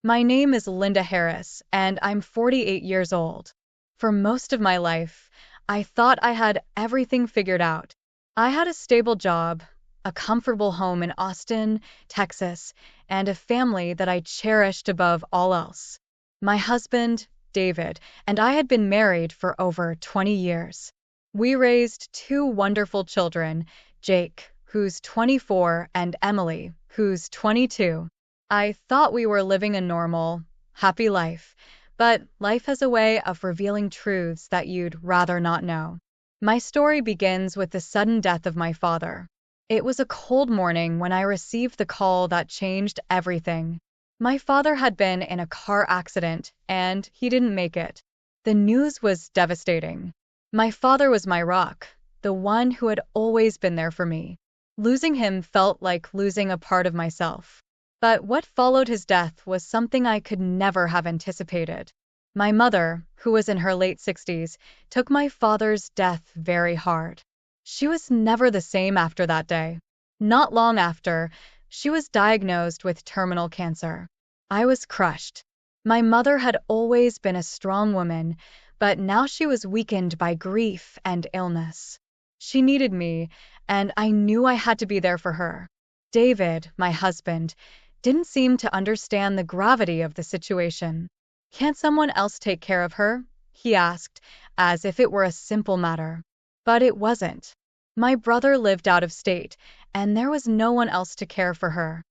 My name is Linda Harris, and I'm 48 years old. For most of my life, I thought I had everything figured out. I had a stable job, a comfortable home in Austin, Texas, and a family that I cherished above all else. My husband, David, and I had been married for over 20 years. We raised two wonderful children, Jake, who's 24, and Emily, who's 22. I thought we were living a normal, happy life, but life has a way of revealing truths that you'd rather not know. My story begins with the sudden death of my father. It was a cold morning when I received the call that changed everything. My father had been in a car accident, and he didn't make it. The news was devastating. My father was my rock, the one who had always been there for me. Losing him felt like losing a part of myself. But what followed his death was something I could never have anticipated. My mother, who was in her late 60s, took my father's death very hard. She was never the same after that day. Not long after, she was diagnosed with terminal cancer. I was crushed. My mother had always been a strong woman, but now she was weakened by grief and illness. She needed me, and I knew I had to be there for her. David, my husband, didn't seem to understand the gravity of the situation. "Can't someone else take care of her?" he asked, as if it were a simple matter. But it wasn't. My brother lived out of state, and there was no one else to care for her.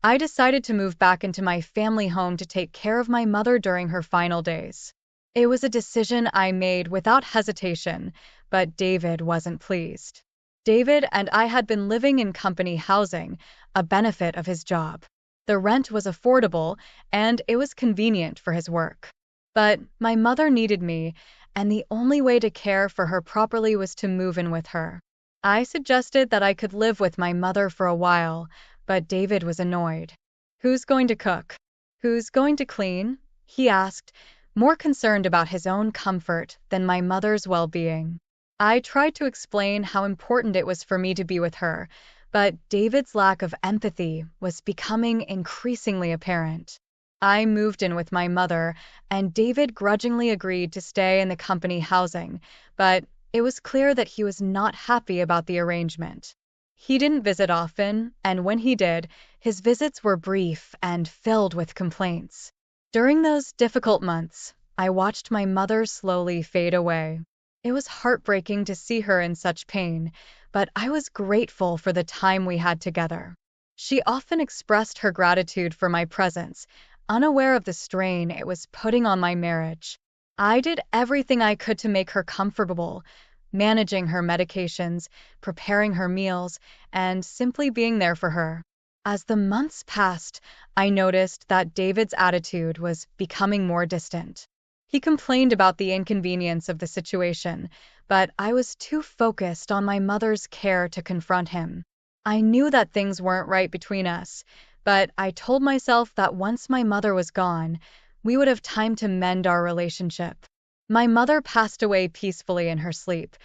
I decided to move back into my family home to take care of my mother during her final days. It was a decision I made without hesitation, but David wasn't pleased. David and I had been living in company housing, a benefit of his job. The rent was affordable, and it was convenient for his work. But my mother needed me, and the only way to care for her properly was to move in with her. I suggested that I could live with my mother for a while, but David was annoyed. "Who's going to cook? Who's going to clean?" he asked, more concerned about his own comfort than my mother's well-being. I tried to explain how important it was for me to be with her, but David's lack of empathy was becoming increasingly apparent. I moved in with my mother, and David grudgingly agreed to stay in the company housing, but it was clear that he was not happy about the arrangement. He didn't visit often, and when he did, his visits were brief and filled with complaints. During those difficult months, I watched my mother slowly fade away. It was heartbreaking to see her in such pain, but I was grateful for the time we had together. She often expressed her gratitude for my presence, unaware of the strain it was putting on my marriage. I did everything I could to make her comfortable, managing her medications, preparing her meals, and simply being there for her. As the months passed, I noticed that David's attitude was becoming more distant. He complained about the inconvenience of the situation, but I was too focused on my mother's care to confront him. I knew that things weren't right between us, but I told myself that once my mother was gone, we would have time to mend our relationship. My mother passed away peacefully in her sleep,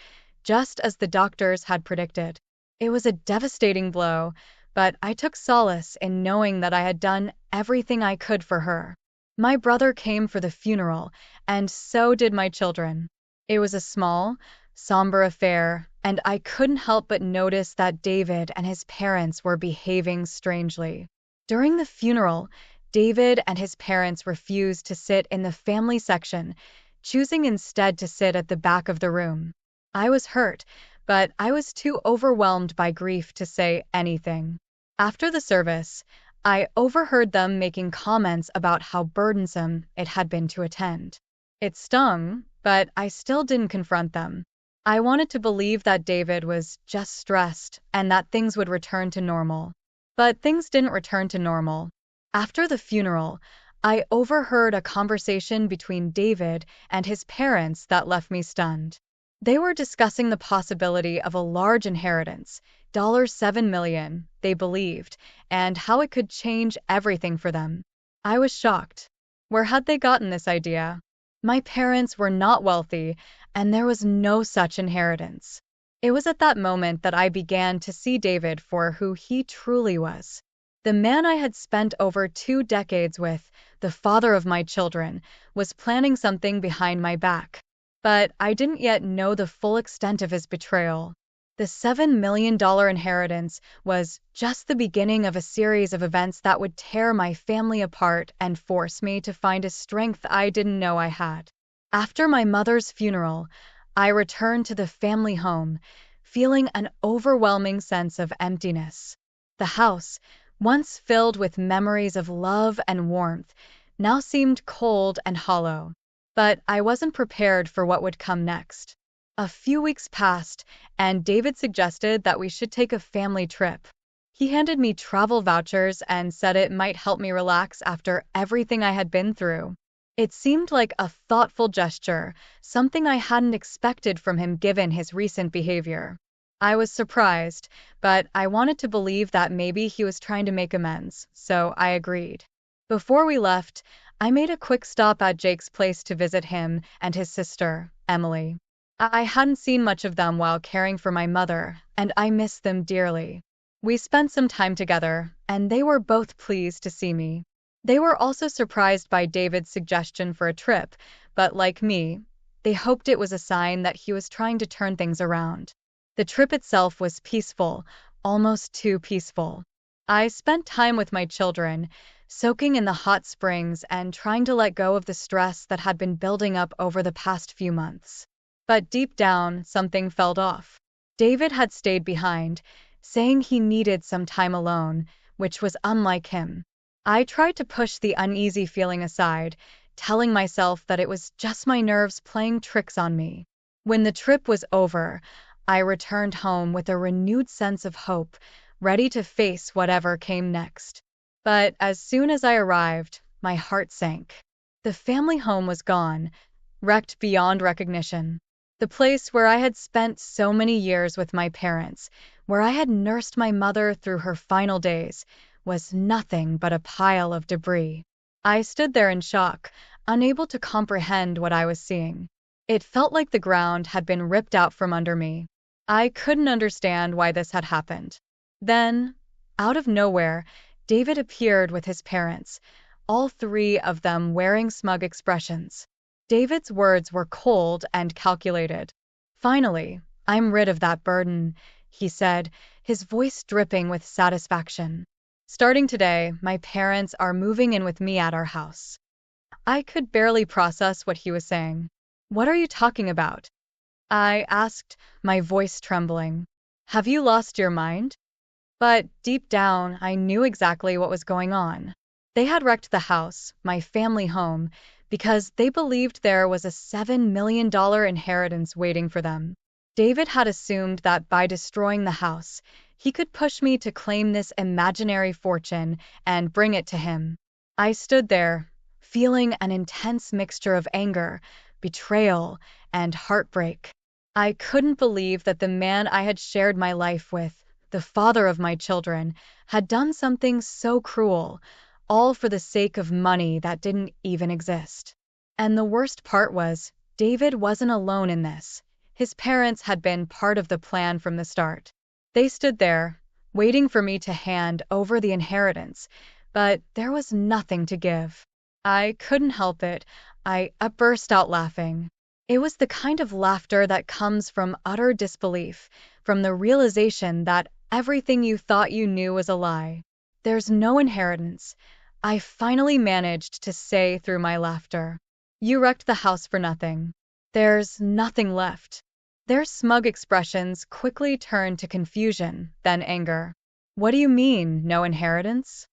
just as the doctors had predicted. It was a devastating blow, but I took solace in knowing that I had done everything I could for her. My brother came for the funeral, and so did my children. It was a small, somber affair, and I couldn't help but notice that David and his parents were behaving strangely. During the funeral, David and his parents refused to sit in the family section, choosing instead to sit at the back of the room. I was hurt, but I was too overwhelmed by grief to say anything. After the service, I overheard them making comments about how burdensome it had been to attend. It stung, but I still didn't confront them. I wanted to believe that David was just stressed and that things would return to normal. But things didn't return to normal. After the funeral, I overheard a conversation between David and his parents that left me stunned. They were discussing the possibility of a large inheritance, $7 million, they believed, and how it could change everything for them. I was shocked. Where had they gotten this idea? My parents were not wealthy, and there was no such inheritance. It was at that moment that I began to see David for who he truly was. The man I had spent over 2 decades with, the father of my children, was planning something behind my back. But I didn't yet know the full extent of his betrayal. The $7 million inheritance was just the beginning of a series of events that would tear my family apart and force me to find a strength I didn't know I had. After my mother's funeral, I returned to the family home, feeling an overwhelming sense of emptiness. The house, once filled with memories of love and warmth, now seemed cold and hollow. But I wasn't prepared for what would come next. A few weeks passed, and David suggested that we should take a family trip. He handed me travel vouchers and said it might help me relax after everything I had been through. It seemed like a thoughtful gesture, something I hadn't expected from him given his recent behavior. I was surprised, but I wanted to believe that maybe he was trying to make amends, so I agreed. Before we left, I made a quick stop at Jake's place to visit him and his sister, Emily. I hadn't seen much of them while caring for my mother, and I missed them dearly. We spent some time together, and they were both pleased to see me. They were also surprised by David's suggestion for a trip, but like me, they hoped it was a sign that he was trying to turn things around. The trip itself was peaceful, almost too peaceful. I spent time with my children, soaking in the hot springs and trying to let go of the stress that had been building up over the past few months. But deep down, something felt off. David had stayed behind, saying he needed some time alone, which was unlike him. I tried to push the uneasy feeling aside, telling myself that it was just my nerves playing tricks on me. When the trip was over, I returned home with a renewed sense of hope, ready to face whatever came next. But as soon as I arrived, my heart sank. The family home was gone, wrecked beyond recognition. The place where I had spent so many years with my parents, where I had nursed my mother through her final days, was nothing but a pile of debris. I stood there in shock, unable to comprehend what I was seeing. It felt like the ground had been ripped out from under me. I couldn't understand why this had happened. Then, out of nowhere, David appeared with his parents, all three of them wearing smug expressions. David's words were cold and calculated. "Finally, I'm rid of that burden," he said, his voice dripping with satisfaction. "Starting today, my parents are moving in with me at our house." I could barely process what he was saying. "What are you talking about?" I asked, my voice trembling. "Have you lost your mind?" But deep down, I knew exactly what was going on. They had wrecked the house, my family home, because they believed there was a $7 million inheritance waiting for them. David had assumed that by destroying the house, he could push me to claim this imaginary fortune and bring it to him. I stood there, feeling an intense mixture of anger, betrayal, and heartbreak. I couldn't believe that the man I had shared my life with, the father of my children, had done something so cruel, all for the sake of money that didn't even exist. And the worst part was, David wasn't alone in this. His parents had been part of the plan from the start. They stood there, waiting for me to hand over the inheritance, but there was nothing to give. I couldn't help it. I burst out laughing. It was the kind of laughter that comes from utter disbelief, from the realization that everything you thought you knew was a lie. "There's no inheritance," I finally managed to say through my laughter. "You wrecked the house for nothing. There's nothing left." Their smug expressions quickly turned to confusion, then anger. "What do you mean, no inheritance?"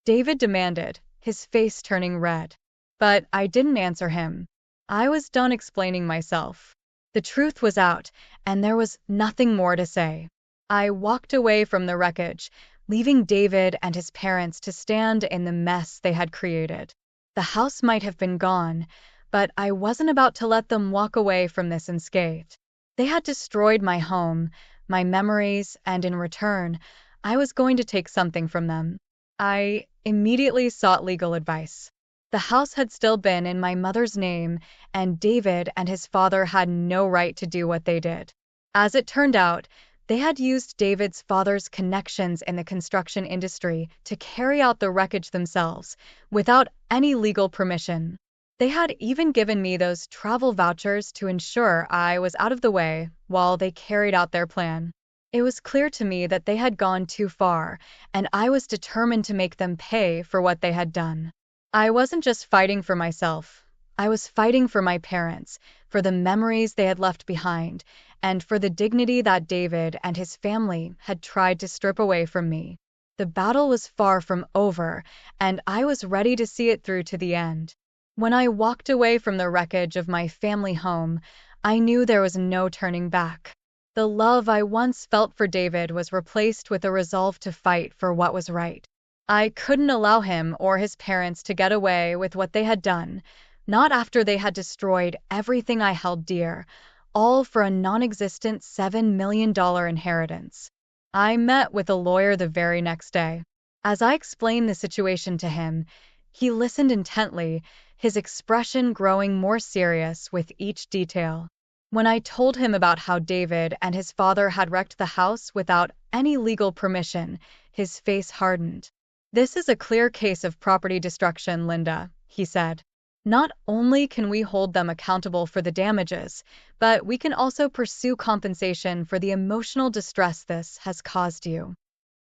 David demanded, his face turning red. But I didn't answer him. I was done explaining myself. The truth was out, and there was nothing more to say. I walked away from the wreckage, leaving David and his parents to stand in the mess they had created. The house might have been gone, but I wasn't about to let them walk away from this unscathed. They had destroyed my home, my memories, and in return, I was going to take something from them. I immediately sought legal advice. The house had still been in my mother's name, and David and his father had no right to do what they did. As it turned out, They had used David's father's connections in the construction industry to carry out the wreckage themselves, without any legal permission. They had even given me those travel vouchers to ensure I was out of the way while they carried out their plan. It was clear to me that they had gone too far, and I was determined to make them pay for what they had done. I wasn't just fighting for myself. I was fighting for my parents, for the memories they had left behind, and for the dignity that David and his family had tried to strip away from me. The battle was far from over, and I was ready to see it through to the end. When I walked away from the wreckage of my family home, I knew there was no turning back. The love I once felt for David was replaced with a resolve to fight for what was right. I couldn't allow him or his parents to get away with what they had done, not after they had destroyed everything I held dear, all for a non-existent $7 million inheritance. I met with a lawyer the very next day. As I explained the situation to him, he listened intently, his expression growing more serious with each detail. When I told him about how David and his father had wrecked the house without any legal permission, his face hardened. "This is a clear case of property destruction, Linda," he said. "Not only can we hold them accountable for the damages, but we can also pursue compensation for the emotional distress this has caused you."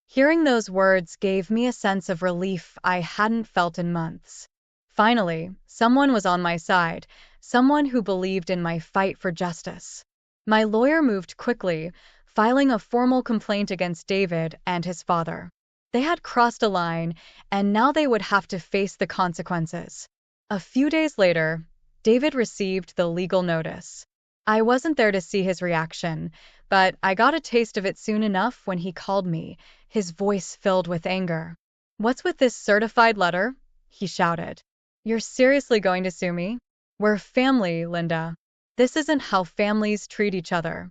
Hearing those words gave me a sense of relief I hadn't felt in months. Finally, someone was on my side, someone who believed in my fight for justice. My lawyer moved quickly, filing a formal complaint against David and his father. They had crossed a line, and now they would have to face the consequences. A few days later, David received the legal notice. I wasn't there to see his reaction, but I got a taste of it soon enough when he called me, his voice filled with anger. "What's with this certified letter?" he shouted. "You're seriously going to sue me? We're family, Linda. This isn't how families treat each other."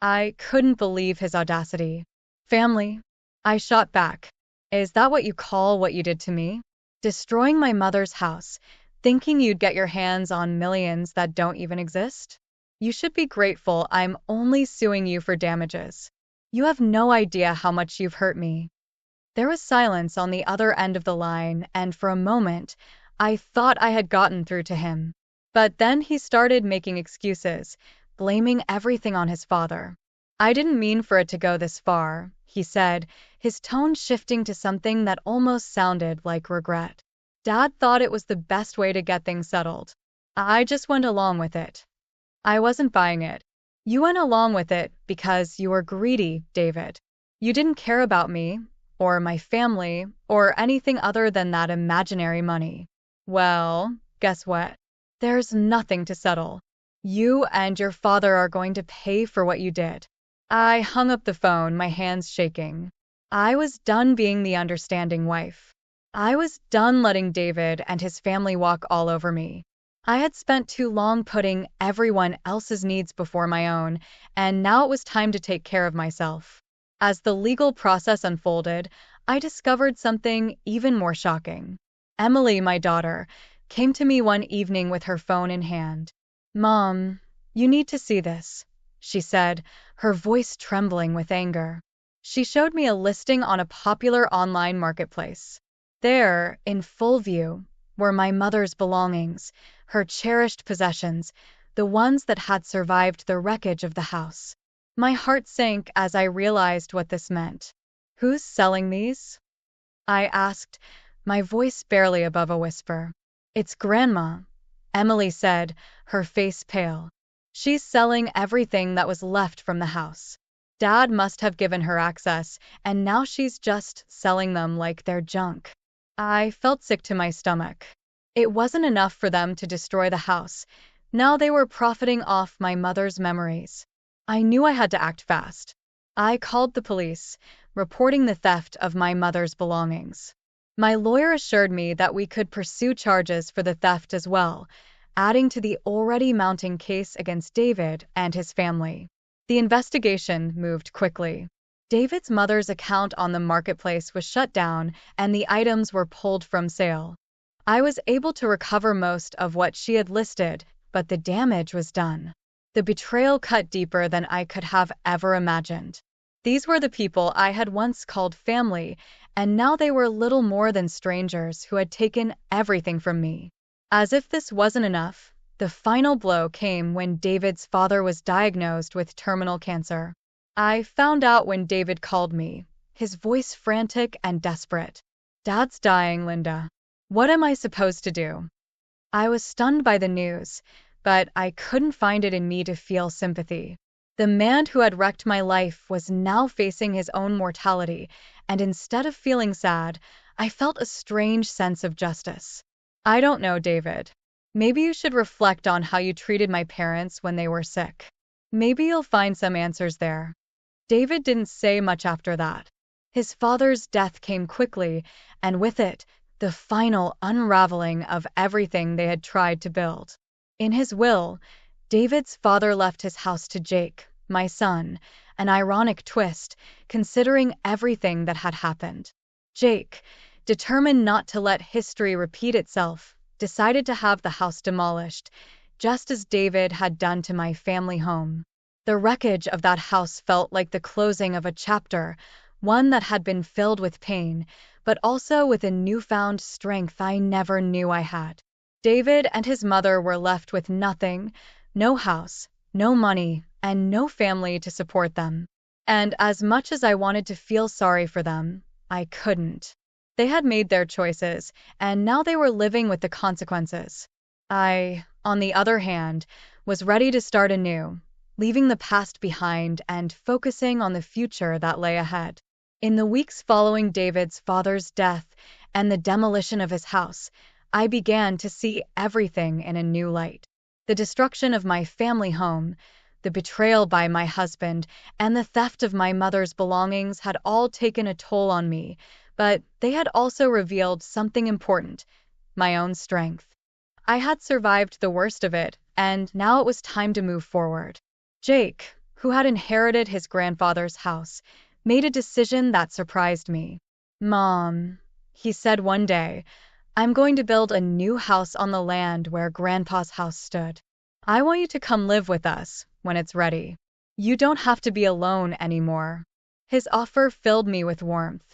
I couldn't believe his audacity. "Family?" I shot back. "Is that what you call what you did to me? Destroying my mother's house, thinking you'd get your hands on millions that don't even exist? You should be grateful I'm only suing you for damages. You have no idea how much you've hurt me." There was silence on the other end of the line, and for a moment, I thought I had gotten through to him. But then he started making excuses, blaming everything on his father. "I didn't mean for it to go this far," he said, his tone shifting to something that almost sounded like regret. "Dad thought it was the best way to get things settled. I just went along with it." I wasn't buying it. "You went along with it because you were greedy, David. You didn't care about me, or my family, or anything other than that imaginary money. Well, guess what? There's nothing to settle. You and your father are going to pay for what you did." I hung up the phone, my hands shaking. I was done being the understanding wife. I was done letting David and his family walk all over me. I had spent too long putting everyone else's needs before my own, and now it was time to take care of myself. As the legal process unfolded, I discovered something even more shocking. Emily, my daughter, came to me one evening with her phone in hand. "Mom, you need to see this," she said, her voice trembling with anger. She showed me a listing on a popular online marketplace. There, in full view, were my mother's belongings, her cherished possessions, the ones that had survived the wreckage of the house. My heart sank as I realized what this meant. "Who's selling these?" I asked, my voice barely above a whisper. "It's Grandma," Emily said, her face pale. "She's selling everything that was left from the house. Dad must have given her access, and now she's just selling them like they're junk." I felt sick to my stomach. It wasn't enough for them to destroy the house. Now they were profiting off my mother's memories. I knew I had to act fast. I called the police, reporting the theft of my mother's belongings. My lawyer assured me that we could pursue charges for the theft as well, adding to the already mounting case against David and his family. The investigation moved quickly. David's mother's account on the marketplace was shut down, and the items were pulled from sale. I was able to recover most of what she had listed, but the damage was done. The betrayal cut deeper than I could have ever imagined. These were the people I had once called family, and now they were little more than strangers who had taken everything from me. As if this wasn't enough, the final blow came when David's father was diagnosed with terminal cancer. I found out when David called me, his voice frantic and desperate. "Dad's dying, Linda. What am I supposed to do?" I was stunned by the news, but I couldn't find it in me to feel sympathy. The man who had wrecked my life was now facing his own mortality, and instead of feeling sad, I felt a strange sense of justice. "I don't know, David. Maybe you should reflect on how you treated my parents when they were sick. Maybe you'll find some answers there." David didn't say much after that. His father's death came quickly, and with it, the final unraveling of everything they had tried to build. In his will, David's father left his house to Jake, my son, an ironic twist, considering everything that had happened. Jake, determined not to let history repeat itself, decided to have the house demolished, just as David had done to my family home. The wreckage of that house felt like the closing of a chapter, one that had been filled with pain, but also with a newfound strength I never knew I had. David and his mother were left with nothing, no house, no money, and no family to support them. And as much as I wanted to feel sorry for them, I couldn't. They had made their choices, and now they were living with the consequences. I, on the other hand, was ready to start anew, leaving the past behind and focusing on the future that lay ahead. In the weeks following David's father's death and the demolition of his house, I began to see everything in a new light. The destruction of my family home, the betrayal by my husband, and the theft of my mother's belongings had all taken a toll on me, but they had also revealed something important: my own strength. I had survived the worst of it, and now it was time to move forward. Jake, who had inherited his grandfather's house, made a decision that surprised me. "Mom," he said one day, "I'm going to build a new house on the land where Grandpa's house stood. I want you to come live with us when it's ready. You don't have to be alone anymore." His offer filled me with warmth.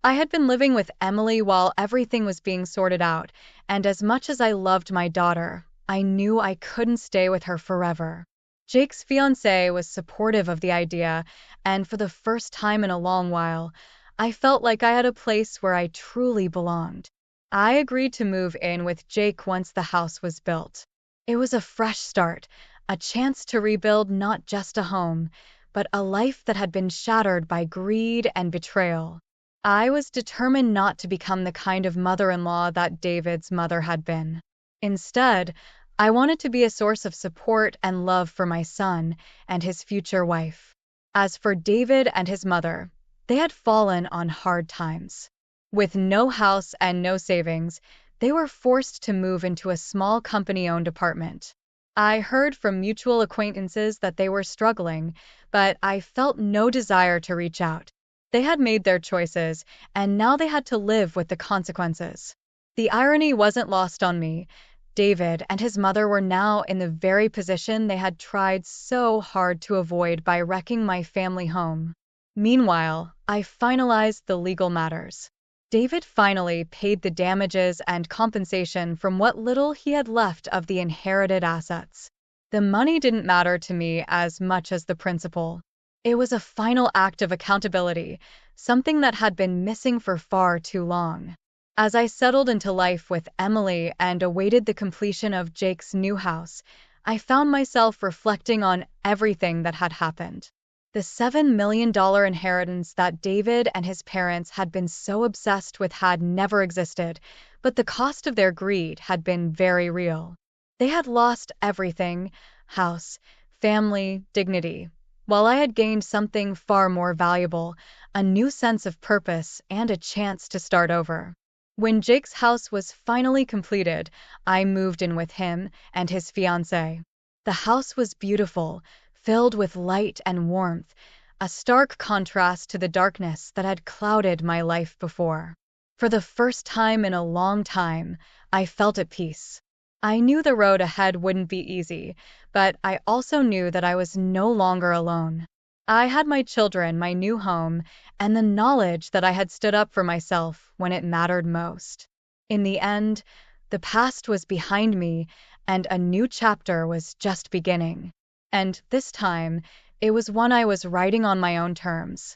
I had been living with Emily while everything was being sorted out, and as much as I loved my daughter, I knew I couldn't stay with her forever. Jake's fiancée was supportive of the idea, and for the first time in a long while, I felt like I had a place where I truly belonged. I agreed to move in with Jake once the house was built. It was a fresh start, a chance to rebuild not just a home, but a life that had been shattered by greed and betrayal. I was determined not to become the kind of mother-in-law that David's mother had been. Instead, I wanted to be a source of support and love for my son and his future wife. As for David and his mother, they had fallen on hard times. With no house and no savings, they were forced to move into a small company-owned apartment. I heard from mutual acquaintances that they were struggling, but I felt no desire to reach out. They had made their choices, and now they had to live with the consequences. The irony wasn't lost on me. David and his mother were now in the very position they had tried so hard to avoid by wrecking my family home. Meanwhile, I finalized the legal matters. David finally paid the damages and compensation from what little he had left of the inherited assets. The money didn't matter to me as much as the principle. It was a final act of accountability, something that had been missing for far too long. As I settled into life with Emily and awaited the completion of Jake's new house, I found myself reflecting on everything that had happened. The $7 million inheritance that David and his parents had been so obsessed with had never existed, but the cost of their greed had been very real. They had lost everything: house, family, dignity, while I had gained something far more valuable: a new sense of purpose and a chance to start over. When Jake's house was finally completed, I moved in with him and his fiancée. The house was beautiful, filled with light and warmth, a stark contrast to the darkness that had clouded my life before. For the first time in a long time, I felt at peace. I knew the road ahead wouldn't be easy, but I also knew that I was no longer alone. I had my children, my new home, and the knowledge that I had stood up for myself when it mattered most. In the end, the past was behind me, and a new chapter was just beginning. And this time, it was one I was writing on my own terms.